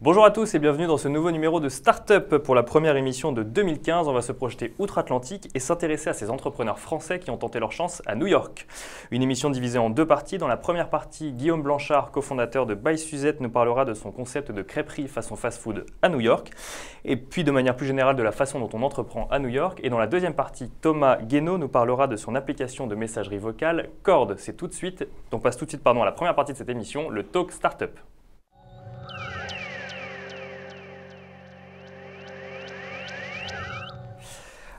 Bonjour à tous et bienvenue dans ce nouveau numéro de Startup. Pour la première émission de 2015, on va se projeter outre-Atlantique et s'intéresser à ces entrepreneurs français qui ont tenté leur chance à New York. Une émission divisée en deux parties. Dans la première partie, Guillaume Blanchard, cofondateur de By Suzette, nous parlera de son concept de crêperie façon fast-food à New York. Et puis de manière plus générale de la façon dont on entreprend à New York. Et dans la deuxième partie, Thomas Guénaud nous parlera de son application de messagerie vocale Cord. C'est tout de suite, donc passe tout de suite à la première partie de cette émission, le Talk Startup.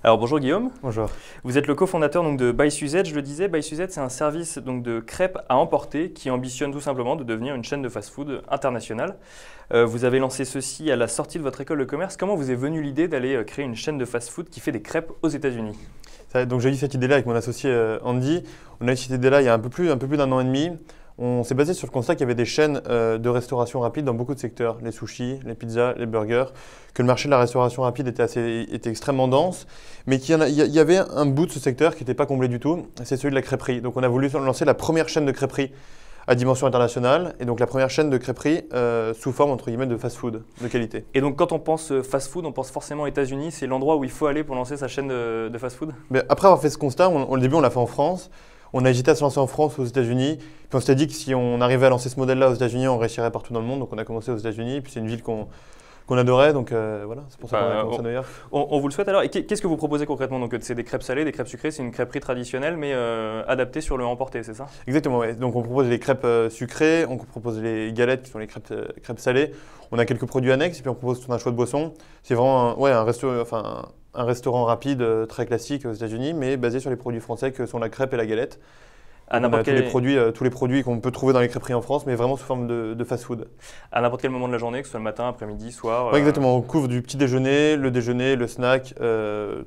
Alors bonjour Guillaume. Bonjour. Vous êtes le cofondateur de By Suzette, je le disais. By Suzette, c'est un service de crêpes à emporter qui ambitionne tout simplement de devenir une chaîne de fast-food internationale. Vous avez lancé ceci à la sortie de votre école de commerce. Comment vous est venue l'idée d'aller créer une chaîne de fast-food qui fait des crêpes aux États-Unis? Donc j'ai eu cette idée-là avec mon associé Andy. On a eu cette idée-là il y a un peu plus d'un an et demi. On s'est basé sur le constat qu'il y avait des chaînes de restauration rapide dans beaucoup de secteurs, les sushis, les pizzas, les burgers, que le marché de la restauration rapide était extrêmement dense, mais qu'il y avait un bout de ce secteur qui n'était pas comblé du tout, c'est celui de la crêperie. Donc on a voulu lancer la première chaîne de crêperie à dimension internationale, et donc la première chaîne de crêperie sous forme entre guillemets de fast-food de qualité. Et donc quand on pense fast-food, on pense forcément aux États-Unis, c'est l'endroit où il faut aller pour lancer sa chaîne de fast-food? Mais après avoir fait ce constat, au début on l'a fait en France. On a hésité à se lancer en France ou aux États-Unis. Puis on s'était dit que si on arrivait à lancer ce modèle-là aux États-Unis, on réussirait partout dans le monde. Donc on a commencé aux États-Unis. Puis c'est une ville qu'on adorait. Donc voilà, c'est pour ça qu'on a commencé à New York. On vous le souhaite alors. Et qu'est-ce que vous proposez concrètement? Donc c'est des crêpes salées, des crêpes sucrées. C'est une crêperie traditionnelle mais adaptée sur le emporté, c'est ça? Exactement, oui. Donc on propose les crêpes sucrées, on propose les galettes qui sont les crêpes salées. On a quelques produits annexes et puis on propose tout un choix de boissons. C'est vraiment un restaurant rapide très classique aux États-Unis, mais basé sur les produits français que sont la crêpe et la galette. On a tous les produits qu'on peut trouver dans les crêperies en France, mais vraiment sous forme de fast-food. À n'importe quel moment de la journée, que ce soit le matin, après-midi, soir. Oui, exactement. On couvre du petit déjeuner, le snack,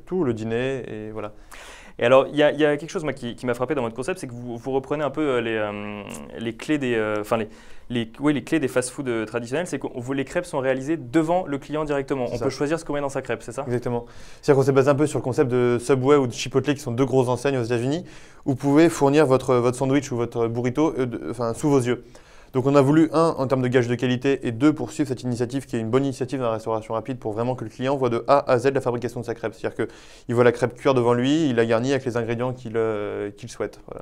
tout, le dîner, et voilà. Et alors, il y a quelque chose moi, qui m'a frappé dans votre concept, c'est que vous reprenez un peu les clés les clés des fast-food traditionnels, c'est que les crêpes sont réalisées devant le client directement. On peut choisir ce qu'on met dans sa crêpe, c'est ça? Exactement. C'est-à-dire qu'on s'est basé un peu sur le concept de Subway ou de Chipotle, qui sont deux grosses enseignes aux États-Unis, où vous pouvez fournir votre sandwich ou votre burrito sous vos yeux. Donc on a voulu, en termes de gage de qualité, et deux, poursuivre cette initiative qui est une bonne initiative dans la restauration rapide pour vraiment que le client voit de A à Z la fabrication de sa crêpe. C'est-à-dire qu'il voit la crêpe cuire devant lui, il la garnit avec les ingrédients qu'il souhaite. Voilà.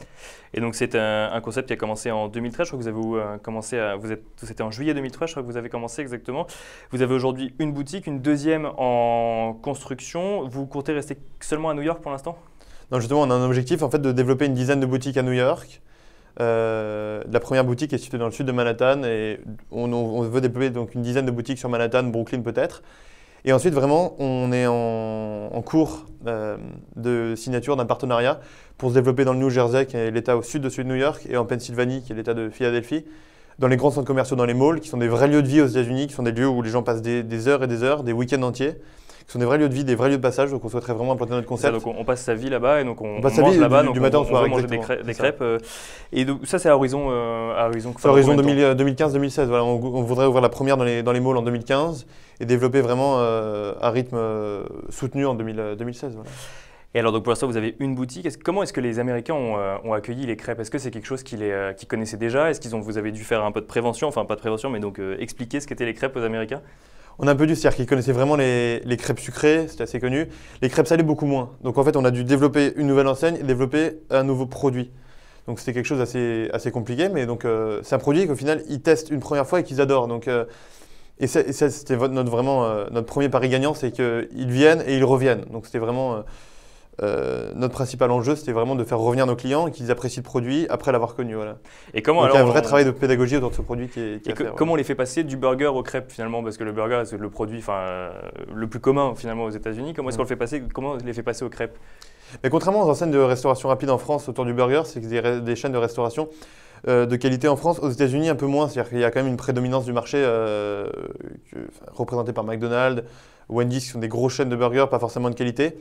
Et donc c'est un concept qui a commencé en 2013, je crois que vous avez commencé c'était en juillet 2013, je crois que vous avez commencé exactement. Vous avez aujourd'hui une boutique, une deuxième en construction. Vous comptez rester seulement à New York pour l'instant? Non, justement, on a un objectif en fait de développer une dizaine de boutiques à New York. La première boutique est située dans le sud de Manhattan et on veut développer donc une dizaine de boutiques sur Manhattan, Brooklyn peut-être. Et ensuite, vraiment, on est en cours de signature d'un partenariat pour se développer dans le New Jersey, qui est l'État au sud de celui de New York, et en Pennsylvanie, qui est l'État de Philadelphie, dans les grands centres commerciaux, dans les malls, qui sont des vrais lieux de vie aux États-Unis, qui sont des lieux où les gens passent des heures et des heures, des week-ends entiers. Ce sont des vrais lieux de vie, des vrais lieux de passage, donc on souhaiterait vraiment implanter notre concept. Donc on passe sa vie là-bas et donc on passe mange là-bas, du matin au soir, on manger des crêpes. Et donc, ça c'est à horizon c'est à horizon 2015-2016. Voilà, on voudrait ouvrir la première dans les malls en 2015 et développer vraiment à rythme soutenu en 2016. Voilà. Et alors donc pour l'instant vous avez une boutique. Comment est-ce que les Américains ont accueilli les crêpes? Est-ce que c'est quelque chose qu'ils connaissaient déjà? Est-ce vous avez dû faire un peu de prévention, enfin pas de prévention, mais donc expliquer ce qu'étaient les crêpes aux Américains? On a un peu dû, c'est-à-dire qu'ils connaissaient vraiment les crêpes sucrées, c'était assez connu. Les crêpes salées, beaucoup moins. Donc en fait, on a dû développer une nouvelle enseigne et développer un nouveau produit. Donc c'était quelque chose assez compliqué, mais donc c'est un produit qu'au final, ils testent une première fois et qu'ils adorent. Donc, et ça, c'était notre premier pari gagnant, c'est qu'ils viennent et ils reviennent. Donc c'était vraiment notre principal enjeu, c'était vraiment de faire revenir nos clients et qu'ils apprécient le produit après l'avoir connu. Voilà. Et comment donc il y a un vrai travail de pédagogie autour de ce produit qui est à faire. Comment on les fait passer du burger aux crêpes finalement? Parce que le burger c'est le produit le plus commun finalement aux États-Unis. Comment est-ce qu'on le fait passer? Comment on les fait passer aux crêpes? Mais contrairement aux enseignes de restauration rapide en France autour du burger, c'est que des chaînes de restauration de qualité en France, aux États-Unis un peu moins. C'est-à-dire qu'il y a quand même une prédominance du marché représentée par McDonald's, Wendy's, qui sont des grosses chaînes de burgers, pas forcément de qualité.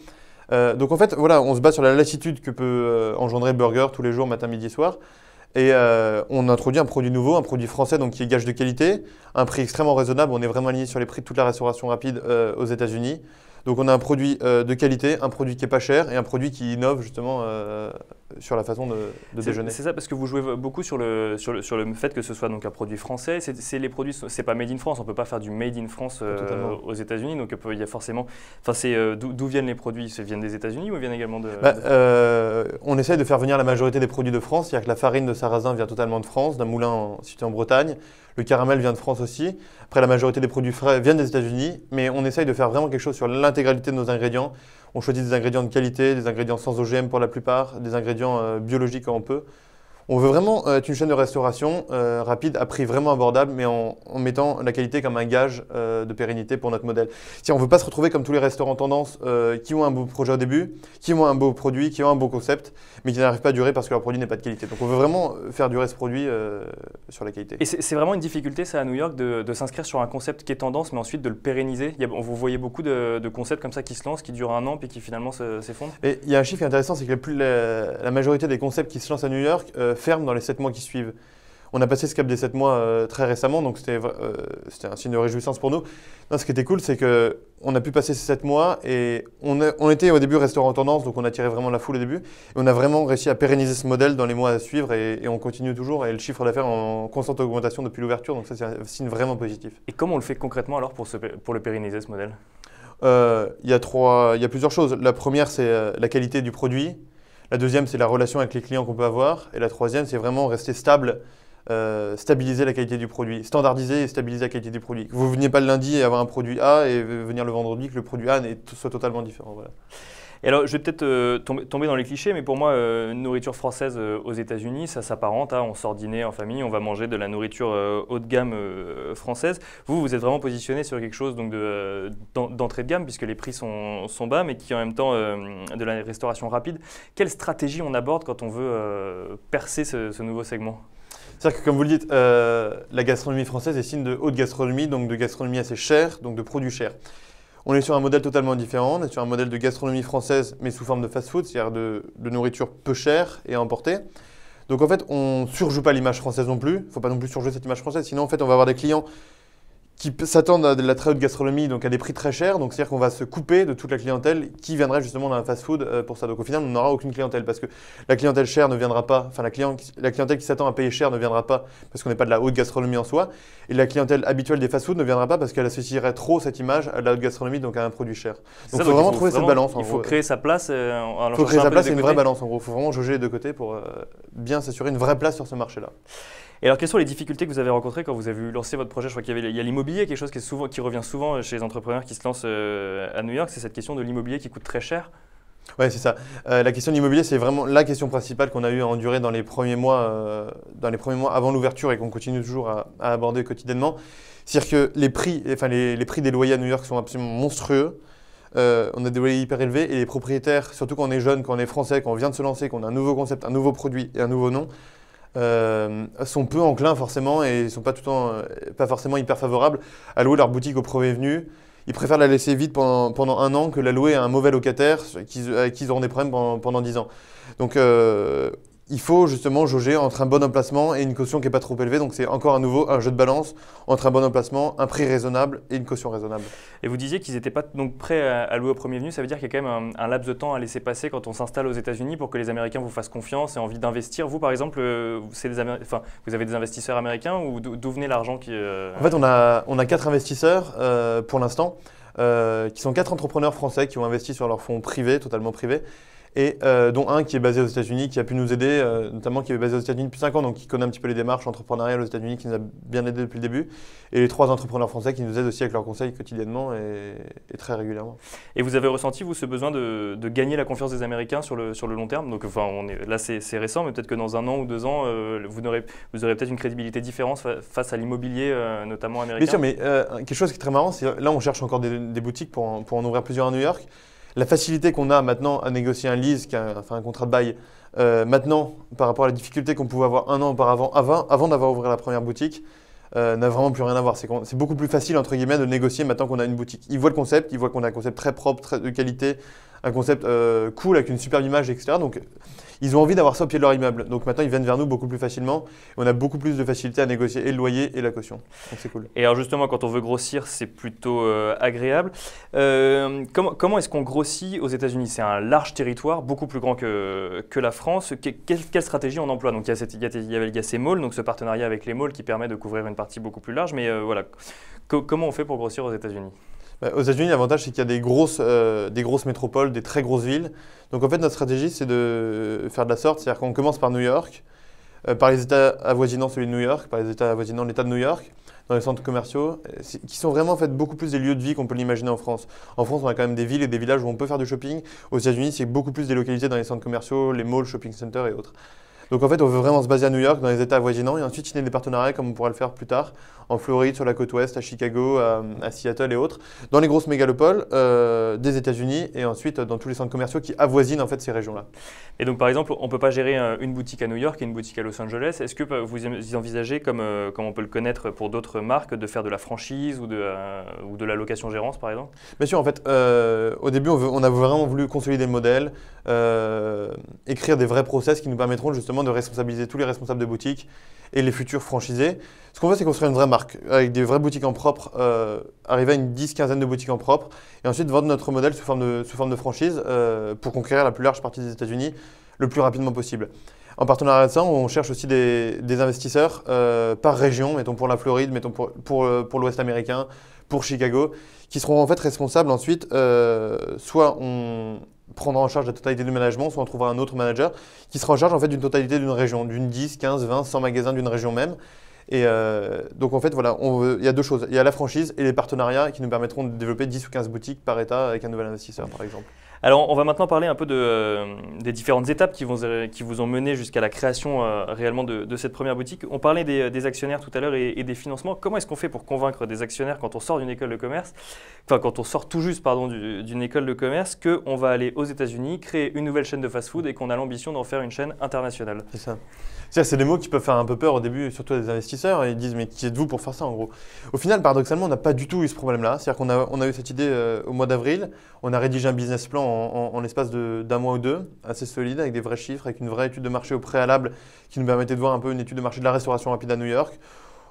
Donc en fait, voilà, on se base sur la lassitude que peut engendrer le burger tous les jours, matin, midi, soir. Et on introduit un produit nouveau, un produit français donc qui est gage de qualité, un prix extrêmement raisonnable. On est vraiment aligné sur les prix de toute la restauration rapide aux États-Unis. Donc on a un produit de qualité, un produit qui est pas cher et un produit qui innove justement sur la façon de déjeuner. C'est ça, parce que vous jouez beaucoup sur le fait que ce soit donc un produit français. Les produits, c'est pas made in France, on ne peut pas faire du made in France aux États-Unis, donc il y a forcément. D'où viennent les produits? Ils viennent des États-Unis ou ils viennent également de. On essaye de faire venir la majorité des produits de France, c'est-à-dire que la farine de sarrasin vient totalement de France, d'un moulin situé en Bretagne. Le caramel vient de France aussi. Après, la majorité des produits frais viennent des États-Unis, mais on essaye de faire vraiment quelque chose sur l'intégralité de nos ingrédients. On choisit des ingrédients de qualité, des ingrédients sans OGM pour la plupart, des ingrédients biologiques quand on peut. On veut vraiment être une chaîne de restauration rapide, à prix vraiment abordable, mais en mettant la qualité comme un gage de pérennité pour notre modèle. On ne veut pas se retrouver comme tous les restaurants tendance qui ont un beau projet au début, qui ont un beau produit, qui ont un beau concept, mais qui n'arrivent pas à durer parce que leur produit n'est pas de qualité. Donc on veut vraiment faire durer ce produit sur la qualité. Et c'est vraiment une difficulté, ça, à New York, de s'inscrire sur un concept qui est tendance, mais ensuite de le pérenniser. Vous voyez beaucoup de concepts comme ça qui se lancent, qui durent un an, puis qui finalement s'effondrent. Et il y a un chiffre intéressant, c'est que la majorité des concepts qui se lancent à New York ferment dans les 7 mois qui suivent. On a passé ce cap des 7 mois très récemment, donc c'était un signe de réjouissance pour nous. Non, ce qui était cool, c'est qu'on a pu passer ces 7 mois et on était au début restaurant tendance, donc on attirait vraiment la foule au début. Et on a vraiment réussi à pérenniser ce modèle dans les mois à suivre et on continue toujours. Et le chiffre d'affaires en constante augmentation depuis l'ouverture, donc ça c'est un signe vraiment positif. Et comment on le fait concrètement alors pour le pérenniser, ce modèle? Il y a plusieurs choses. La première, c'est la qualité du produit. La deuxième, c'est la relation avec les clients qu'on peut avoir. Et la troisième, c'est vraiment rester stable, stabiliser la qualité du produit, standardiser et stabiliser la qualité du produit. Que vous ne veniez pas le lundi et avoir un produit A et venir le vendredi, que le produit A soit totalement différent. Voilà. Et alors, je vais peut-être tomber dans les clichés, mais pour moi, nourriture française aux États-Unis, ça s'apparente à on sort dîner en famille, on va manger de la nourriture haut de gamme française. Vous êtes vraiment positionné sur quelque chose donc d'entrée de gamme, puisque les prix sont bas, mais qui en même temps de la restauration rapide. Quelle stratégie on aborde quand on veut percer ce nouveau segment? C'est-à-dire que, comme vous le dites, la gastronomie française est signe de haute gastronomie, donc de gastronomie assez chère, donc de produits chers. On est sur un modèle totalement différent, on est sur un modèle de gastronomie française, mais sous forme de fast-food, c'est-à-dire de nourriture peu chère et à emporter. Donc en fait, on ne surjoue pas l'image française non plus, il ne faut pas non plus surjouer cette image française, sinon en fait, on va avoir des clients qui s'attendent à de la très haute gastronomie, donc à des prix très chers. Donc c'est-à-dire qu'on va se couper de toute la clientèle qui viendrait justement dans un fast-food pour ça. Donc au final, on n'aura aucune clientèle parce que la clientèle chère ne viendra pas, enfin la clientèle qui s'attend à payer cher ne viendra pas parce qu'on n'est pas de la haute gastronomie en soi. Et la clientèle habituelle des fast-foods ne viendra pas parce qu'elle associerait trop cette image à la haute gastronomie, donc à un produit cher. Donc il faut vraiment trouver cette balance. Il faut créer sa place. Il faut créer sa place et une vraie balance en gros. Il faut vraiment jauger les deux côtés pour bien s'assurer une vraie place sur ce marché-là. Et alors, quelles sont les difficultés que vous avez rencontrées quand vous avez lancé votre projet? Je crois qu'il y a l'immobilier, quelque chose qui revient souvent chez les entrepreneurs qui se lancent à New York, c'est cette question de l'immobilier qui coûte très cher. Oui, c'est ça. La question de l'immobilier, c'est vraiment la question principale qu'on a eu à endurer dans les premiers mois avant l'ouverture et qu'on continue toujours à aborder quotidiennement. C'est-à-dire que les prix des loyers à New York sont absolument monstrueux. On a des loyers hyper élevés et les propriétaires, surtout quand on est jeune, quand on est français, quand on vient de se lancer, qu'on a un nouveau concept, un nouveau produit et un nouveau nom, sont peu enclins forcément et ne sont pas forcément hyper favorables à louer leur boutique au premier venu. Ils préfèrent la laisser vide pendant un an que la louer à un mauvais locataire avec qui ils auront des problèmes pendant 10 ans. Donc il faut justement jauger entre un bon emplacement et une caution qui n'est pas trop élevée. Donc c'est encore à nouveau un jeu de balance entre un bon emplacement, un prix raisonnable et une caution raisonnable. Et vous disiez qu'ils n'étaient pas donc prêts à louer au premier venu. Ça veut dire qu'il y a quand même un laps de temps à laisser passer quand on s'installe aux États-Unis pour que les Américains vous fassent confiance et envie d'investir. Vous, par exemple, vous avez des investisseurs américains ou d'où venait l'argent qui… En fait, on a 4 investisseurs pour l'instant, qui sont 4 entrepreneurs français qui ont investi sur leur fonds privés, totalement privés. Et dont un qui est basé aux États-Unis, qui a pu nous aider, notamment qui est basé aux États-Unis depuis 5 ans, donc qui connaît un petit peu les démarches entrepreneuriales aux États-Unis, qui nous a bien aidé depuis le début. Et les 3 entrepreneurs français qui nous aident aussi avec leurs conseils quotidiennement et très régulièrement. Et vous avez ressenti, vous, ce besoin de gagner la confiance des Américains sur le long terme? Donc, là, c'est récent, mais peut-être que dans 1 an ou 2 ans, vous aurez peut-être une crédibilité différente face à l'immobilier, notamment américain. Bien sûr, mais quelque chose qui est très marrant, c'est là, on cherche encore des boutiques pour en ouvrir plusieurs à New York. La facilité qu'on a maintenant à négocier un lease, un contrat de bail, maintenant par rapport à la difficulté qu'on pouvait avoir 1 an auparavant, avant d'avoir ouvert la première boutique, n'a vraiment plus rien à voir. C'est beaucoup plus facile entre guillemets de négocier maintenant qu'on a une boutique. Ils voient le concept, ils voient qu'on a un concept très propre, très de qualité, un concept cool avec une superbe image, etc. Donc, ils ont envie d'avoir ça au pied de leur immeuble. Donc maintenant, ils viennent vers nous beaucoup plus facilement. On a beaucoup plus de facilité à négocier et le loyer et la caution. Donc c'est cool. Et alors justement, quand on veut grossir, c'est plutôt agréable. Comment est-ce qu'on grossit aux États-Unis? C'est un large territoire, beaucoup plus grand que la France. Quelle stratégie on emploie? Donc il y a ces malls, donc ce partenariat avec les malls qui permet de couvrir une partie beaucoup plus large. Mais voilà, comment on fait pour grossir aux États-Unis? Aux États-Unis, l'avantage, c'est qu'il y a des grosses métropoles, des très grosses villes. Donc en fait, notre stratégie, c'est de faire de la sorte. C'est-à-dire qu'on commence par New York, par les États avoisinant celui de New York, par les États avoisinant l'État de New York, dans les centres commerciaux, qui sont vraiment en fait beaucoup plus des lieux de vie qu'on peut l'imaginer en France. En France, on a quand même des villes et des villages où on peut faire du shopping. Aux États-Unis, c'est beaucoup plus délocalisé dans les centres commerciaux, les malls, shopping centers et autres. Donc en fait, on veut vraiment se baser à New York, dans les États avoisinants, et ensuite signer des partenariats comme on pourra le faire plus tard, en Floride, sur la côte ouest, à Chicago, à Seattle et autres, dans les grosses mégalopoles des États-Unis, et ensuite dans tous les centres commerciaux qui avoisinent en fait ces régions-là. Et donc par exemple, on ne peut pas gérer une boutique à New York et une boutique à Los Angeles. Est-ce que vous envisagez, comme on peut le connaître pour d'autres marques, de faire de la franchise ou de la location-gérance par exemple? Bien sûr, en fait, au début, on a vraiment voulu consolider le modèle, écrire des vrais process qui nous permettront justement de responsabiliser tous les responsables de boutique et les futurs franchisés. Ce qu'on veut, c'est construire une vraie marque, avec des vraies boutiques en propre, arriver à une 10-15aine de boutiques en propre, et ensuite vendre notre modèle sous forme de franchise pour conquérir la plus large partie des États-Unis le plus rapidement possible. En partenariat avec ça, on cherche aussi des investisseurs par région, mettons pour la Floride, mettons pour l'Ouest américain, pour Chicago, qui seront en fait responsables ensuite, soit on prendra en charge la totalité du management, soit on trouvera un autre manager qui sera en charge en fait d'une totalité d'une région, d'une 10, 15, 20, 100 magasins d'une région même. Et donc en fait voilà, il y a deux choses, il y a la franchise et les partenariats qui nous permettront de développer 10 ou 15 boutiques par État avec un nouvel investisseur par exemple. Alors, on va maintenant parler un peu des différentes étapes qui vous ont mené jusqu'à la création réellement de cette première boutique. On parlait des actionnaires tout à l'heure et des financements. Comment est-ce qu'on fait pour convaincre des actionnaires quand on sort d'une école de commerce, enfin quand on sort tout juste d'une école de commerce, qu'on va aller aux États-Unis, créer une nouvelle chaîne de fast-food et qu'on a l'ambition d'en faire une chaîne internationale? C'est ça. C'est des mots qui peuvent faire un peu peur au début, surtout à des investisseurs, et ils disent mais qui êtes-vous pour faire ça en gros? Au final, paradoxalement, on n'a pas du tout eu ce problème-là. C'est-à-dire qu'on a eu cette idée au mois d'avril, on a rédigé un business plan en l'espace d'un mois ou deux, assez solide, avec des vrais chiffres, avec une vraie étude de marché au préalable qui nous permettait de voir un peu une étude de marché de la restauration rapide à New York.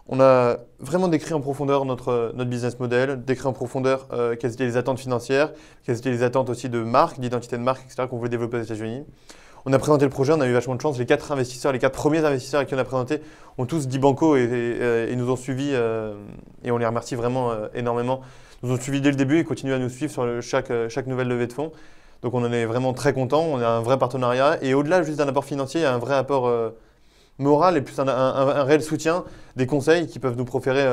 On a vraiment décrit en profondeur notre business model, décrit en profondeur quelles étaient les attentes financières, quelles étaient les attentes aussi de marque, d'identité de marque, etc. qu'on voulait développer aux États-Unis. On a présenté le projet, on a eu vachement de chance. Les 4 premiers investisseurs à qui on a présenté ont tous dit banco et nous ont suivis et on les remercie vraiment énormément. Ils nous ont suivis dès le début et continuent à nous suivre sur chaque nouvelle levée de fonds. Donc on en est vraiment très content, on a un vrai partenariat et au-delà juste d'un apport financier, il y a un vrai apport moral et plus un réel soutien des conseils qui peuvent nous proférer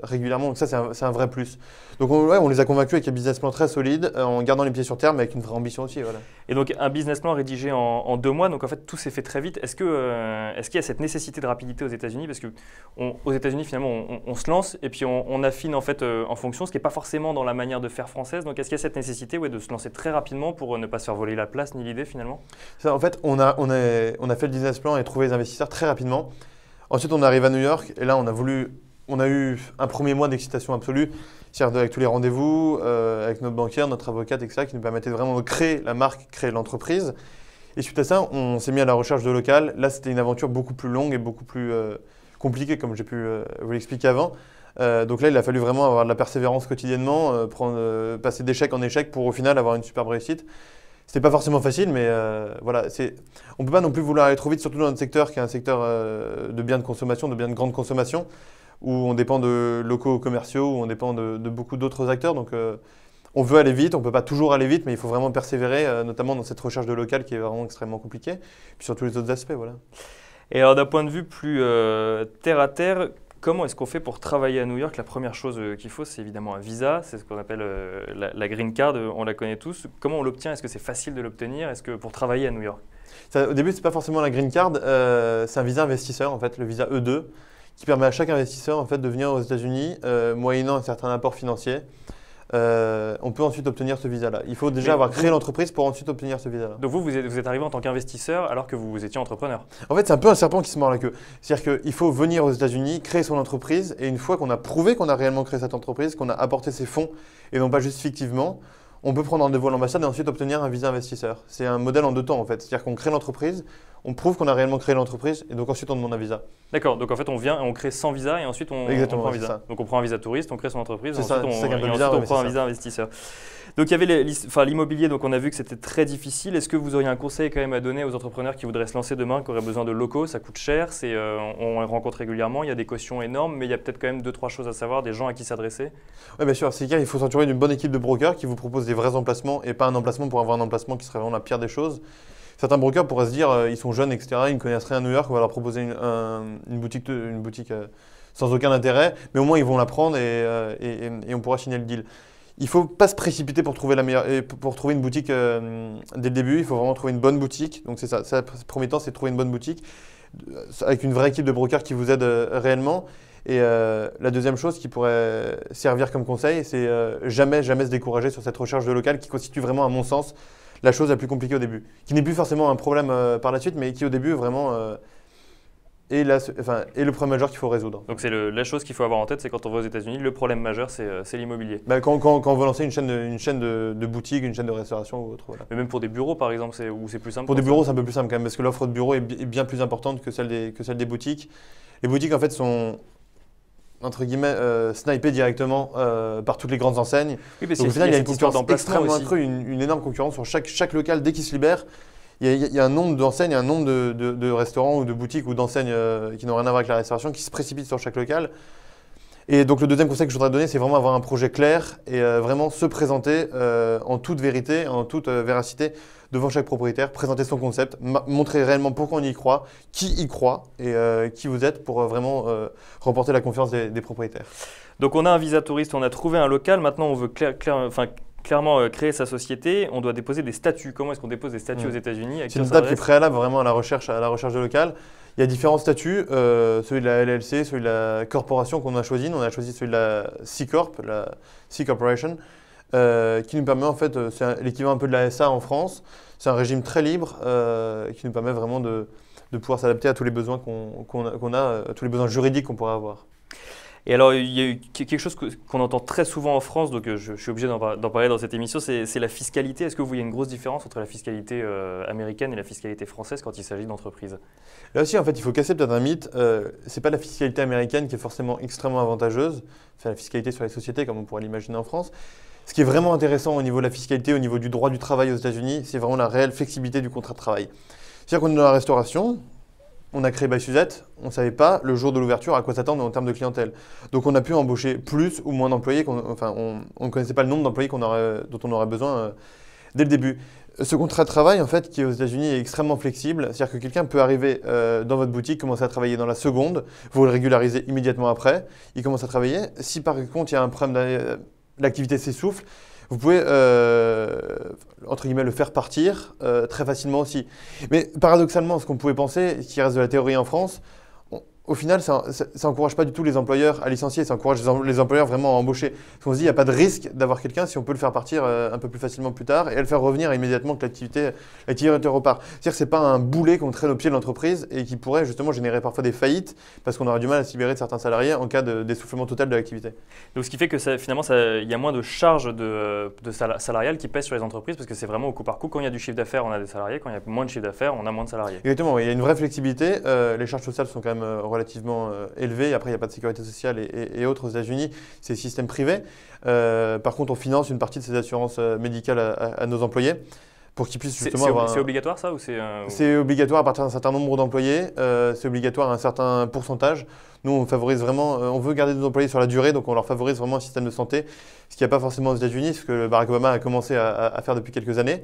régulièrement. Donc ça, c'est un vrai plus. Donc on les a convaincus avec un business plan très solide, en gardant les pieds sur terre, mais avec une vraie ambition aussi. Voilà. Et donc un business plan rédigé en 2 mois, donc en fait tout s'est fait très vite. Est-ce qu'il y a cette nécessité de rapidité aux États-Unis? Parce qu'aux États-Unis, finalement, on se lance et puis on affine en fait en fonction, ce qui n'est pas forcément dans la manière de faire française. Donc est-ce qu'il y a cette nécessité de se lancer très rapidement pour ne pas se faire voler la place ni l'idée finalement? Ça, en fait, on a fait le business plan et trouvé les investisseurs très rapidement. Ensuite, on arrive à New York et là, on a eu un premier mois d'excitation absolue, c'est-à-dire avec tous les rendez-vous, avec notre banquière, notre avocate, etc., qui nous permettaient vraiment de créer la marque, créer l'entreprise. Et suite à ça, on s'est mis à la recherche de local. Là, c'était une aventure beaucoup plus longue et beaucoup plus compliquée, comme j'ai pu vous l'expliquer avant. Donc là, il a fallu vraiment avoir de la persévérance quotidiennement, passer d'échec en échec pour au final avoir une superbe réussite. C'était pas forcément facile, mais voilà. On ne peut pas non plus vouloir aller trop vite, surtout dans notre secteur qui est un secteur de biens de consommation, de biens de grande consommation, où on dépend de locaux commerciaux, où on dépend de beaucoup d'autres acteurs. Donc on veut aller vite, on ne peut pas toujours aller vite, mais il faut vraiment persévérer, notamment dans cette recherche de local qui est vraiment extrêmement compliquée, et puis sur tous les autres aspects. Voilà. Et alors d'un point de vue plus terre à terre, comment est-ce qu'on fait pour travailler à New York? La première chose qu'il faut, c'est évidemment un visa, c'est ce qu'on appelle la green card, on la connaît tous. Comment on l'obtient? Est-ce que c'est facile de l'obtenir? Est-ce que pour travailler à New York? Au début, ce n'est pas forcément la green card, c'est un visa investisseur, en fait, le visa E2, qui permet à chaque investisseur en fait, de venir aux États-Unis, moyennant un certain apport financier. On peut ensuite obtenir ce visa-là. Il faut déjà avoir créé l'entreprise pour ensuite obtenir ce visa-là. Donc vous êtes arrivé en tant qu'investisseur alors que vous étiez entrepreneur? En fait, c'est un peu un serpent qui se mord la queue. C'est-à-dire qu'il faut venir aux États-Unis, créer son entreprise, et une fois qu'on a prouvé qu'on a réellement créé cette entreprise, qu'on a apporté ses fonds, et non pas juste fictivement, on peut prendre rendez-vous à l'ambassade et ensuite obtenir un visa investisseur. C'est un modèle en 2 temps en fait. C'est-à-dire qu'on crée l'entreprise, on prouve qu'on a réellement créé l'entreprise et donc ensuite on demande un visa. D'accord, donc en fait on vient et on crée sans visa et ensuite on prend un visa. Ça. Donc on prend un visa touriste, on crée son entreprise, ensuite on prend un visa investisseur. Donc il y avait l'immobilier, donc on a vu que c'était très difficile. Est-ce que vous auriez un conseil quand même à donner aux entrepreneurs qui voudraient se lancer demain, qui auraient besoin de locaux? Ça coûte cher, on les rencontre régulièrement, il y a des cautions énormes, mais il y a peut-être quand même 2-3 choses à savoir, des gens à qui s'adresser. Oui, bien sûr, c'est qu'il faut s'entourer d'une bonne équipe de brokers qui vous proposent des vrais emplacements et pas un emplacement pour avoir un emplacement qui serait vraiment la pire des choses. Certains brokers pourraient se dire, ils sont jeunes, etc., ils ne connaissent rien à New York, on va leur proposer une boutique sans aucun intérêt, mais au moins ils vont la prendre et on pourra signer le deal. Il ne faut pas se précipiter pour trouver une boutique dès le début, il faut vraiment trouver une bonne boutique. Donc c'est ça, le premier temps, c'est de trouver une bonne boutique avec une vraie équipe de brokers qui vous aide réellement. Et la deuxième chose qui pourrait servir comme conseil, c'est jamais se décourager sur cette recherche de local qui constitue vraiment, à mon sens, la chose la plus compliquée au début. Qui n'est plus forcément un problème par la suite, mais qui au début vraiment est le problème majeur qu'il faut résoudre. Donc c'est la chose qu'il faut avoir en tête, c'est quand on va aux États-Unis, le problème majeur c'est l'immobilier. Quand on veut lancer une chaîne de boutique, une chaîne de restauration ou autre. Voilà. Mais même pour des bureaux par exemple, où c'est plus simple. Pour des bureaux, c'est un peu plus simple quand même, parce que l'offre de bureaux est bien plus importante que celle des boutiques. Les boutiques en fait sont entre guillemets snipées directement par toutes les grandes enseignes. Oui, mais donc au final, il y a une concurrence extrêmement aussi. accrue, une énorme concurrence sur chaque local dès qu'il se libère. Il y a un nombre d'enseignes, un nombre de restaurants ou de boutiques ou d'enseignes qui n'ont rien à voir avec la restauration qui se précipitent sur chaque local. Et donc le deuxième conseil que je voudrais donner, c'est vraiment avoir un projet clair et vraiment se présenter en toute vérité, en toute véracité devant chaque propriétaire, présenter son concept, montrer réellement pourquoi on y croit, qui y croit et qui vous êtes pour vraiment remporter la confiance des propriétaires. Donc on a un visa touriste, on a trouvé un local, maintenant on veut clairement créer sa société, on doit déposer des statuts. Comment est-ce qu'on dépose des statuts aux États-Unis? C'est une étape qui est préalable vraiment à la recherche de local. Il y a différents statuts, celui de la LLC, celui de la corporation qu'on a choisi. Nous, on a choisi celui de la C Corp, la C Corporation, qui nous permet en fait, c'est l'équivalent un peu de la SA en France. C'est un régime très libre qui nous permet vraiment de pouvoir s'adapter à tous les besoins qu'on a, à tous les besoins juridiques qu'on pourrait avoir. Et alors, il y a eu quelque chose qu'on entend très souvent en France, donc je suis obligé d'en parler dans cette émission, c'est la fiscalité. Est-ce que vous voyez une grosse différence entre la fiscalité américaine et la fiscalité française quand il s'agit d'entreprises? Là aussi, en fait, il faut casser peut-être un mythe. C'est pas la fiscalité américaine qui est forcément extrêmement avantageuse. C'est la fiscalité sur les sociétés, comme on pourrait l'imaginer en France. Ce qui est vraiment intéressant au niveau de la fiscalité, au niveau du droit du travail aux États-Unis, c'est vraiment la réelle flexibilité du contrat de travail. C'est-à-dire qu'on est dans la restauration. On a créé By Suzette, on ne savait pas le jour de l'ouverture à quoi s'attendre en termes de clientèle. Donc on a pu embaucher plus ou moins d'employés, on ne connaissait pas le nombre d'employés dont on aurait besoin dès le début. Ce contrat de travail, en fait, qui aux États-Unis est extrêmement flexible, c'est-à-dire que quelqu'un peut arriver dans votre boutique, commencer à travailler dans la seconde, vous le régularisez immédiatement après, il commence à travailler. Si par contre il y a un problème, l'activité s'essouffle, vous pouvez, entre guillemets, le faire partir très facilement aussi. Mais paradoxalement, ce qu'on pouvait penser, ce qui reste de la théorie en France, au final, ça n'encourage pas du tout les employeurs à licencier, ça encourage les employeurs vraiment à embaucher. Parce qu'on se dit, il n'y a pas de risque d'avoir quelqu'un si on peut le faire partir un peu plus facilement plus tard et le faire revenir immédiatement que l'activité repart. C'est-à-dire que ce n'est pas un boulet qu'on traîne au pied de l'entreprise et qui pourrait justement générer parfois des faillites parce qu'on aura du mal à se libérer de certains salariés en cas d'essoufflement total de l'activité. Donc ce qui fait que finalement, il y a moins de charges salariales qui pèsent sur les entreprises parce que c'est vraiment au coup par coup. Quand il y a du chiffre d'affaires, on a des salariés. Quand il y a moins de chiffre d'affaires, on a moins de salariés. Exactement, il y a une vraie flexibilité. Les charges sociales sont quand même relativement élevé. Après, il n'y a pas de sécurité sociale et autres aux États-Unis, c'est le système privé. Par contre, on finance une partie de ces assurances médicales à nos employés pour qu'ils puissent justement avoir… C'est obligatoire ça ou C'est obligatoire à partir d'un certain nombre d'employés, c'est obligatoire à un certain pourcentage. Nous, on favorise vraiment, on veut garder nos employés sur la durée, donc on leur favorise vraiment un système de santé, ce qu'il n'y a pas forcément aux États-Unis, ce que Barack Obama a commencé à faire depuis quelques années.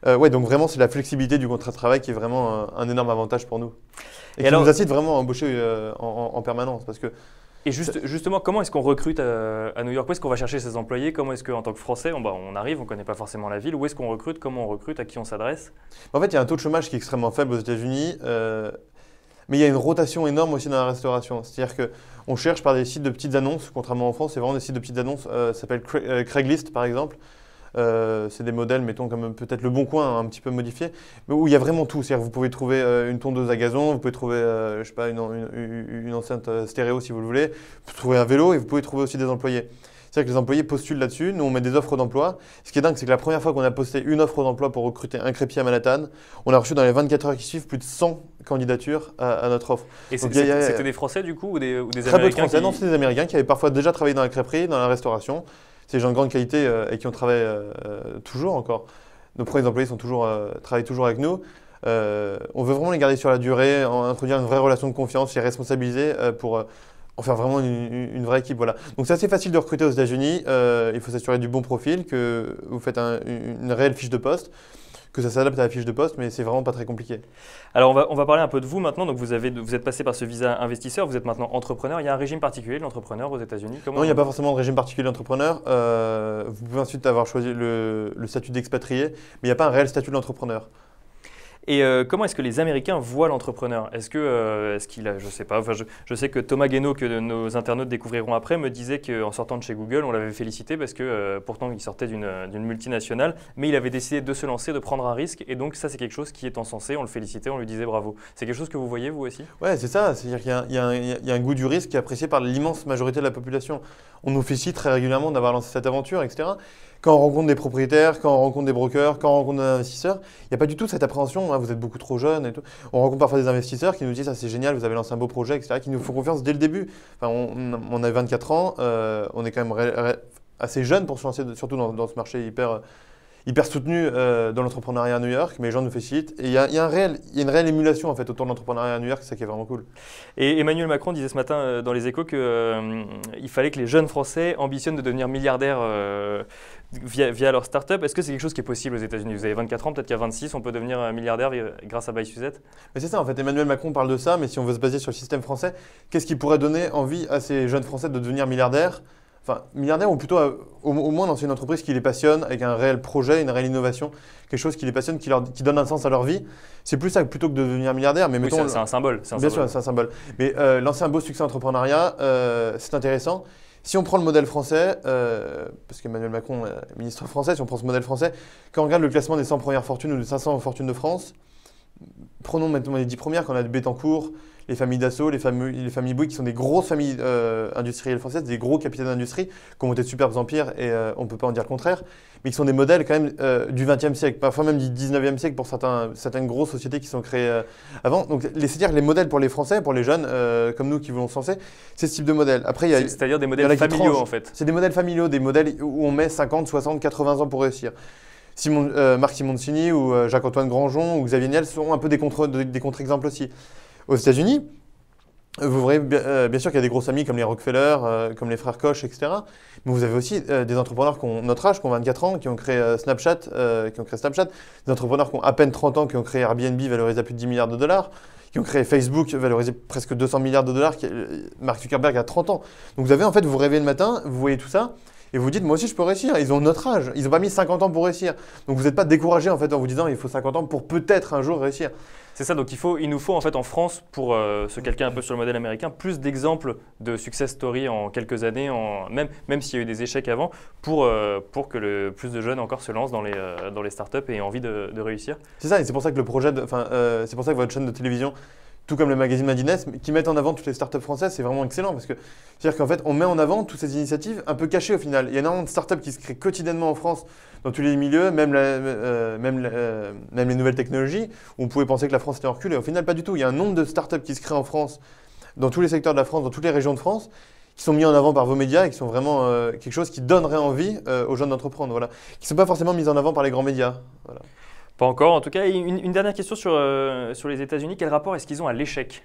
Ouais, donc vraiment, c'est la flexibilité du contrat de travail qui est vraiment un énorme avantage pour nous. Et qui nous incite vraiment à embaucher en permanence. Parce que et justement, comment est-ce qu'on recrute à New York? Où est-ce qu'on va chercher ses employés? Comment est-ce qu'en tant que Français, on arrive, on ne connaît pas forcément la ville. Où est-ce qu'on recrute? Comment on recrute? À qui on s'adresse? En fait, il y a un taux de chômage qui est extrêmement faible aux États-Unis. Mais il y a une rotation énorme aussi dans la restauration. C'est-à-dire qu'on cherche par des sites de petites annonces. Contrairement en France, c'est vraiment des sites de petites annonces. Ça s'appelle Craigslist, par exemple. C'est des modèles, mettons comme peut-être le Bon Coin, un petit peu modifié, mais où il y a vraiment tout. C'est-à-dire que vous pouvez trouver une tondeuse à gazon, vous pouvez trouver je sais pas, une enceinte stéréo si vous le voulez, vous pouvez trouver un vélo et vous pouvez trouver aussi des employés. C'est-à-dire que les employés postulent là-dessus, nous on met des offres d'emploi. Ce qui est dingue, c'est que la première fois qu'on a posté une offre d'emploi pour recruter un crépier à Manhattan, on a reçu dans les 24 heures qui suivent plus de 100 candidatures à notre offre. Et c'était des Français du coup ou des très peu de Américains Français, non, c'est des Américains qui avaient parfois déjà travaillé dans la crêperie, dans la restauration. C'est des gens de grande qualité et qui ont travaillé toujours encore. Nos premiers employés travaillent toujours avec nous. On veut vraiment les garder sur la durée, introduire une vraie relation de confiance, les responsabiliser pour en faire vraiment une vraie équipe. Voilà. Donc c'est assez facile de recruter aux États-Unis. Il faut s'assurer du bon profil, que vous faites une réelle fiche de poste, que ça s'adapte à la fiche de poste, mais c'est vraiment pas très compliqué. Alors on va parler un peu de vous maintenant. Donc vous êtes passé par ce visa investisseur, vous êtes maintenant entrepreneur. Il y a un régime particulier de l'entrepreneur aux États-Unis? Non, il n'y a pas forcément de régime particulier d'entrepreneur. Vous pouvez ensuite avoir choisi le statut d'expatrié, mais il n'y a pas un réel statut d'entrepreneur. Et comment est-ce que les Américains voient l'entrepreneur? Est-ce qu'il a, je sais pas, enfin, je sais que Thomas Guénaud, que nos internautes découvriront après, me disait qu'en sortant de chez Google, on l'avait félicité parce que pourtant il sortait d'une multinationale, mais il avait décidé de se lancer, de prendre un risque. Et donc ça, c'est quelque chose qui est encensé, on le félicitait, on lui disait bravo. C'est quelque chose que vous voyez vous aussi? Ouais, c'est ça. C'est-à-dire qu'il y a un goût du risque qui est apprécié par l'immense majorité de la population. On nous félicite très régulièrement d'avoir lancé cette aventure, etc. Quand on rencontre des propriétaires, quand on rencontre des brokers, quand on rencontre des investisseurs, il n'y a pas du tout cette appréhension, hein, vous êtes beaucoup trop jeune et tout. On rencontre parfois des investisseurs qui nous disent « ah, c'est génial, vous avez lancé un beau projet, etc. » qui nous font confiance dès le début. Enfin, on a 24 ans, on est quand même assez jeune pour se lancer, surtout dans ce marché hyper soutenu dans l'entrepreneuriat à New York, mais les gens nous félicitent. Et il y a une réelle émulation en fait, autour de l'entrepreneuriat à New York, c'est ça qui est vraiment cool. Et Emmanuel Macron disait ce matin dans Les Échos qu'il fallait que les jeunes Français ambitionnent de devenir milliardaires via leur start-up. Est-ce que c'est quelque chose qui est possible aux États-Unis? Vous avez 24 ans, peut-être qu'à 26, on peut devenir milliardaire grâce à Buy Suzette? Mais c'est ça, en fait, Emmanuel Macron parle de ça, mais si on veut se baser sur le système français, qu'est-ce qui pourrait donner envie à ces jeunes Français de devenir milliardaires? Enfin, milliardaire ou plutôt au moins dans une entreprise qui les passionne, avec un réel projet, une réelle innovation, quelque chose qui les passionne, qui donne un sens à leur vie. C'est plus ça plutôt que de devenir milliardaire. Mais mettons, oui, c'est un symbole. Bien sûr, c'est un symbole. Mais lancer un beau succès entrepreneuriat, c'est intéressant. Si on prend le modèle français, parce qu'Emmanuel Macron est ministre français, si on prend ce modèle français, quand on regarde le classement des 100 premières fortunes ou des 500 fortunes de France, prenons maintenant les 10 premières, quand on a de Bettencourt, les familles Dassault, les familles Bouygues, qui sont des grosses familles industrielles françaises, des gros capitaines d'industrie, qui ont monté de superbes empires, et on ne peut pas en dire le contraire, mais qui sont des modèles quand même du XXe siècle, parfois même du XIXe siècle pour certaines grosses sociétés qui sont créées avant. Donc c'est-à-dire les modèles pour les Français, pour les jeunes comme nous qui voulons se lancer, c'est ce type de modèle. Après, c'est-à-dire des modèles familiaux en fait. C'est des modèles familiaux, des modèles où on met 50, 60, 80 ans pour réussir. Marc Simoncini ou Jacques-Antoine Granjon ou Xavier Niel sont un peu des contre-exemples aussi. Aux États-Unis, vous verrez bien sûr qu'il y a des grosses familles comme les Rockefeller, comme les frères Koch, etc. Mais vous avez aussi des entrepreneurs qui ont notre âge, qui ont 24 ans, qui ont créé Snapchat, des entrepreneurs qui ont à peine 30 ans, qui ont créé Airbnb valorisé à plus de 10 milliards de dollars, qui ont créé Facebook valorisé presque 200 milliards de dollars, Mark Zuckerberg a 30 ans. Donc vous avez en fait, vous vous réveillez le matin, vous voyez tout ça, et vous dites, moi aussi je peux réussir. Ils ont notre âge, ils n'ont pas mis 50 ans pour réussir. Donc vous n'êtes pas découragé en fait en vous disant, il faut 50 ans pour peut-être un jour réussir. C'est ça, donc il nous faut en fait en France, pour se calquer un peu sur le modèle américain, plus d'exemples de success story en quelques années, même s'il y a eu des échecs avant, pour que plus de jeunes encore se lancent dans les startups et aient envie de réussir. C'est ça, et c'est pour ça que c'est pour ça que votre chaîne de télévision, tout comme le magazine Madines, qui mettent en avant toutes les startups françaises, c'est vraiment excellent parce que c'est-à-dire qu'en fait, on met en avant toutes ces initiatives un peu cachées au final. Il y a énormément de startups qui se créent quotidiennement en France dans tous les milieux, même les nouvelles technologies, où on pouvait penser que la France était en recul, et au final, pas du tout. Il y a un nombre de startups qui se créent en France, dans tous les secteurs de la France, dans toutes les régions de France, qui sont mis en avant par vos médias et qui sont vraiment quelque chose qui donnerait envie aux jeunes d'entreprendre, voilà. Qui ne sont pas forcément mis en avant par les grands médias. Voilà. Pas encore, en tout cas. Une dernière question sur les États-Unis. Quel rapport est-ce qu'ils ont à l'échec?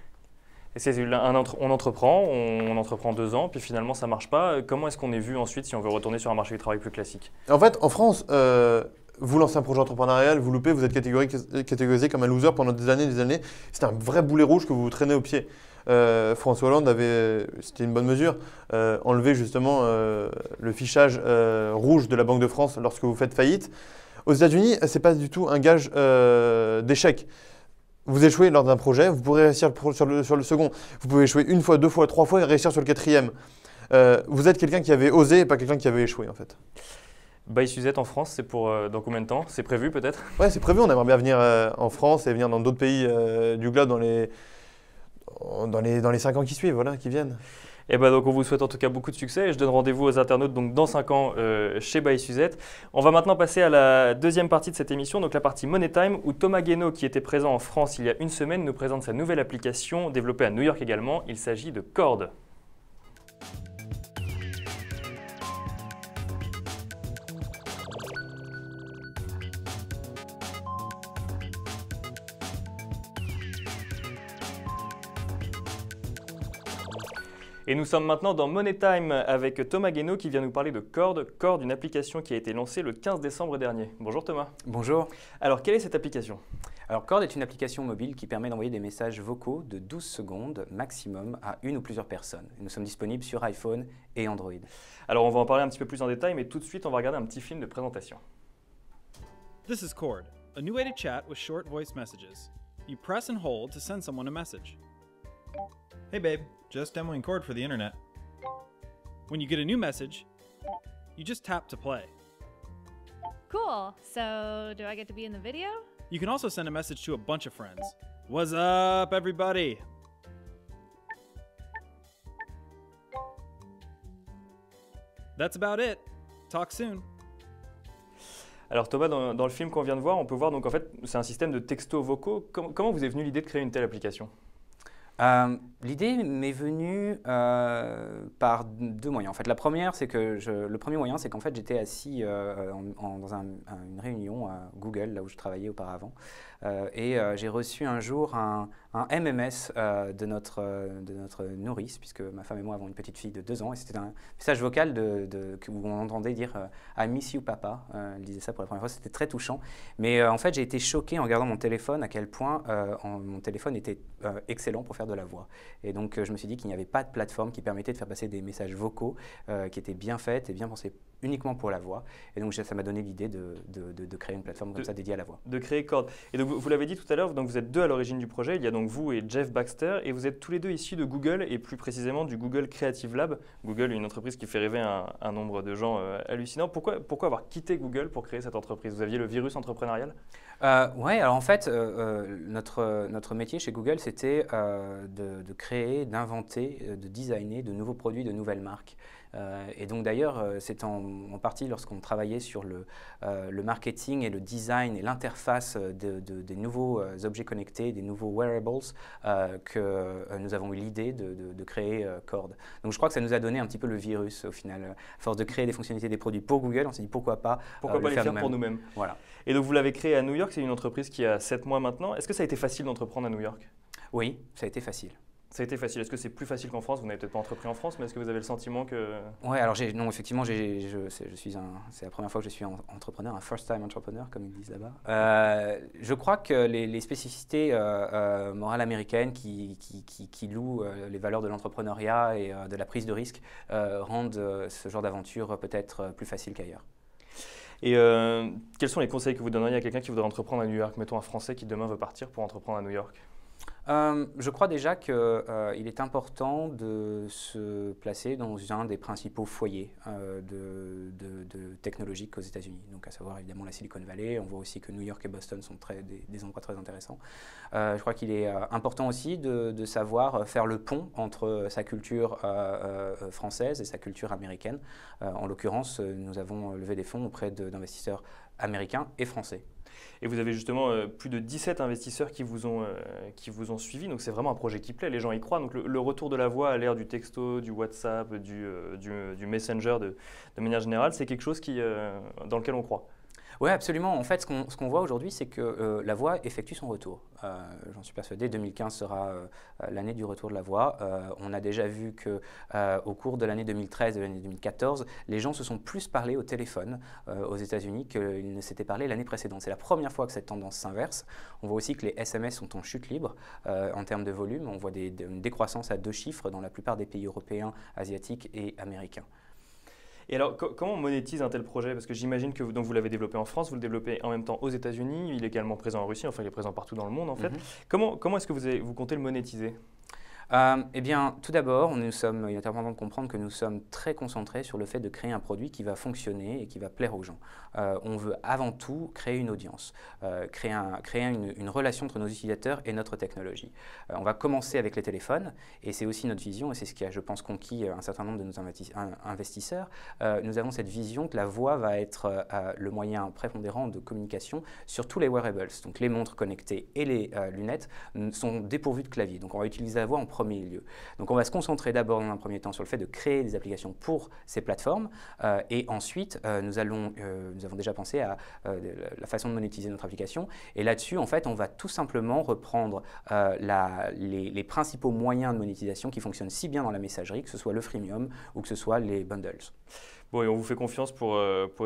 On entreprend 2 ans, puis finalement ça ne marche pas. Comment est-ce qu'on est vu ensuite si on veut retourner sur un marché du travail plus classique? En fait, en France, vous lancez un projet entrepreneurial, vous loupez, vous êtes catégorisé comme un loser pendant des années et des années. C'est un vrai boulet rouge que vous vous traînez au pied. François Hollande c'était une bonne mesure, enlevé justement le fichage rouge de la Banque de France lorsque vous faites faillite. Aux États-Unis, ce n'est pas du tout un gage d'échec. Vous échouez lors d'un projet, vous pourrez réussir sur le second. Vous pouvez échouer 1 fois, 2 fois, 3 fois et réussir sur le 4e. Vous êtes quelqu'un qui avait osé et pas quelqu'un qui avait échoué en fait. Buy Suzette en France, c'est pour dans combien de temps? C'est prévu peut-être? Ouais, c'est prévu. On aimerait bien venir en France et venir dans d'autres pays du globe dans les 5 ans qui suivent, voilà, qui viennent. Et ben donc on vous souhaite en tout cas beaucoup de succès et je donne rendez-vous aux internautes donc dans 5 ans chez By Suzette. On va maintenant passer à la deuxième partie de cette émission, donc la partie Money Time, où Thomas Guénaud, qui était présent en France il y a une semaine, nous présente sa nouvelle application développée à New York également. Il s'agit de Cord. Et nous sommes maintenant dans Money Time avec Thomas Guénaud qui vient nous parler de Cord. Cord, une application qui a été lancée le 15 décembre dernier. Bonjour Thomas. Bonjour. Alors, quelle est cette application? Alors Cord est une application mobile qui permet d'envoyer des messages vocaux de 12 secondes maximum à une ou plusieurs personnes. Nous sommes disponibles sur iPhone et Android. Alors, on va en parler un petit peu plus en détail, mais tout de suite, on va regarder un petit film de présentation. This is Cord, a new way to chat with short voice messages. You press and hold to send someone a message. Hey babe, just demoing Cord for the internet. When you get a new message, you just tap to play. Cool. So, do I get to be in the video? You can also send a message to a bunch of friends. What's up, everybody? That's about it. Talk soon. Alors Thomas, dans le film qu'on vient de voir, on peut voir donc en fait c'est un système de textos vocaux. Comment vous est venue l'idée de créer une telle application? L'idée m'est venue par deux moyens. En fait, le premier moyen, c'est qu'en fait, j'étais assis dans une réunion à Google, là où je travaillais auparavant, et j'ai reçu un jour un MMS de notre nourrice, puisque ma femme et moi avons une petite fille de 2 ans, et c'était un message vocal où on entendait dire I miss you papa. Elle disait ça pour la première fois, c'était très touchant. Mais en fait, j'ai été choqué en regardant mon téléphone à quel point mon téléphone était excellent pour faire de la voix. Et donc, je me suis dit qu'il n'y avait pas de plateforme qui permettait de faire passer des messages vocaux qui étaient bien faites et bien pensées uniquement pour la voix. Et donc, ça m'a donné l'idée de créer une plateforme comme ça dédiée à la voix. De créer Cord. Et donc, vous l'avez dit tout à l'heure, donc vous êtes deux à l'origine du projet. Il y a donc vous et Jeff Baxter, et vous êtes tous les deux issus de Google, et plus précisément du Google Creative Lab. Google, une entreprise qui fait rêver un nombre de gens hallucinant. Pourquoi avoir quitté Google pour créer cette entreprise? Vous aviez le virus entrepreneurial? Oui, alors en fait, notre métier chez Google, c'était de créer, d'inventer, de designer de nouveaux produits, de nouvelles marques. Et donc d'ailleurs, c'est en partie lorsqu'on travaillait sur le marketing et le design et l'interface des nouveaux objets connectés, des nouveaux wearables, que nous avons eu l'idée de créer Cord. Donc je crois que ça nous a donné un petit peu le virus au final. À force de créer des fonctionnalités des produits pour Google, on s'est dit pourquoi pas les faire pour nous-mêmes. Voilà. Et donc vous l'avez créé à New York, c'est une entreprise qui a 7 mois maintenant. Est-ce que ça a été facile d'entreprendre à New York? Oui, ça a été facile. Ça a été facile. Est-ce que c'est plus facile qu'en France? Vous n'avez peut-être pas entrepris en France, mais est-ce que vous avez le sentiment que… Oui, alors non, effectivement, c'est la première fois que je suis entrepreneur, un first-time entrepreneur, comme ils disent là-bas. Je crois que les spécificités morales américaines qui louent les valeurs de l'entrepreneuriat et de la prise de risque rendent ce genre d'aventure peut-être plus facile qu'ailleurs. Et quels sont les conseils que vous donneriez à quelqu'un qui voudrait entreprendre à New York? Mettons un Français qui demain veut partir pour entreprendre à New York. Je crois déjà qu'il est important de se placer dans un des principaux foyers de technologiques aux États-Unis. Donc à savoir évidemment la Silicon Valley. On voit aussi que New York et Boston sont des endroits très intéressants. Je crois qu'il est important aussi de savoir faire le pont entre sa culture française et sa culture américaine. En l'occurrence, nous avons levé des fonds auprès d'investisseurs américains et français. Et vous avez justement plus de 17 investisseurs qui vous ont suivi, donc c'est vraiment un projet qui plaît, les gens y croient. Donc le retour de la voix à l'ère du texto, du WhatsApp, du Messenger de manière générale, c'est quelque chose dans lequel on croit. Oui, absolument. En fait, ce qu'on voit aujourd'hui, c'est que la voix effectue son retour. J'en suis persuadé, 2015 sera l'année du retour de la voix. On a déjà vu qu'au cours de l'année 2013 et de l'année 2014, les gens se sont plus parlé au téléphone aux États-Unis qu'ils ne s'étaient parlé l'année précédente. C'est la première fois que cette tendance s'inverse. On voit aussi que les SMS sont en chute libre en termes de volume. On voit une décroissance à 2 chiffres dans la plupart des pays européens, asiatiques et américains. Et alors, comment on monétise un tel projet? Parce que j'imagine que vous l'avez développé en France, vous le développez en même temps aux États-Unis, il est également présent en Russie, enfin il est présent partout dans le monde en fait. Comment est-ce que vous comptez le monétiser? Eh bien, tout d'abord, il est important de comprendre que nous sommes très concentrés sur le fait de créer un produit qui va fonctionner et qui va plaire aux gens. On veut avant tout créer une audience, créer une relation entre nos utilisateurs et notre technologie. On va commencer avec les téléphones, et c'est aussi notre vision, et c'est ce qui a, je pense, conquis un certain nombre de nos investisseurs. Nous avons cette vision que la voix va être le moyen prépondérant de communication sur tous les wearables. Donc les montres connectées et les lunettes sont dépourvues de clavier. Donc on va utiliser la voix en premier lieu. Donc on va se concentrer d'abord dans un premier temps sur le fait de créer des applications pour ces plateformes et ensuite nous avons déjà pensé à la façon de monétiser notre application et là-dessus en fait on va tout simplement reprendre les principaux moyens de monétisation qui fonctionnent si bien dans la messagerie, que ce soit le freemium ou que ce soit les bundles. Bon, et on vous fait confiance pour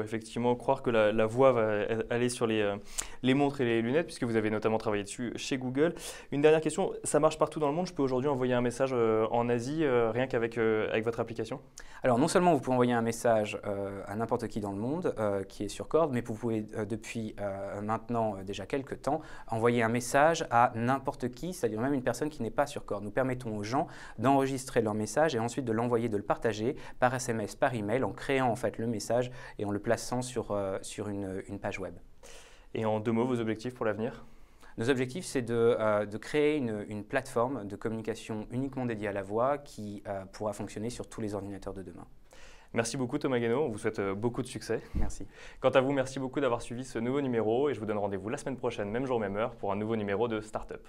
effectivement croire que la voix va aller sur les montres et les lunettes, puisque vous avez notamment travaillé dessus chez Google. Une dernière question, ça marche partout dans le monde? Je peux aujourd'hui envoyer un message en Asie rien qu'avec votre application? Alors non seulement vous pouvez envoyer un message à n'importe qui dans le monde qui est sur Cord, mais vous pouvez depuis maintenant déjà quelques temps envoyer un message à n'importe qui, c'est-à-dire même une personne qui n'est pas sur Cord. Nous permettons aux gens d'enregistrer leur message et ensuite de l'envoyer, de le partager par SMS, par email, en créant en fait le message et en le plaçant sur une page web. Et en 2 mots, vos objectifs pour l'avenir? Nos objectifs, c'est de créer une plateforme de communication uniquement dédiée à la voix qui pourra fonctionner sur tous les ordinateurs de demain. Merci beaucoup Thomas Guénaud, on vous souhaite beaucoup de succès. Merci. Quant à vous, merci beaucoup d'avoir suivi ce nouveau numéro et je vous donne rendez-vous la semaine prochaine, même jour, même heure, pour un nouveau numéro de Startup.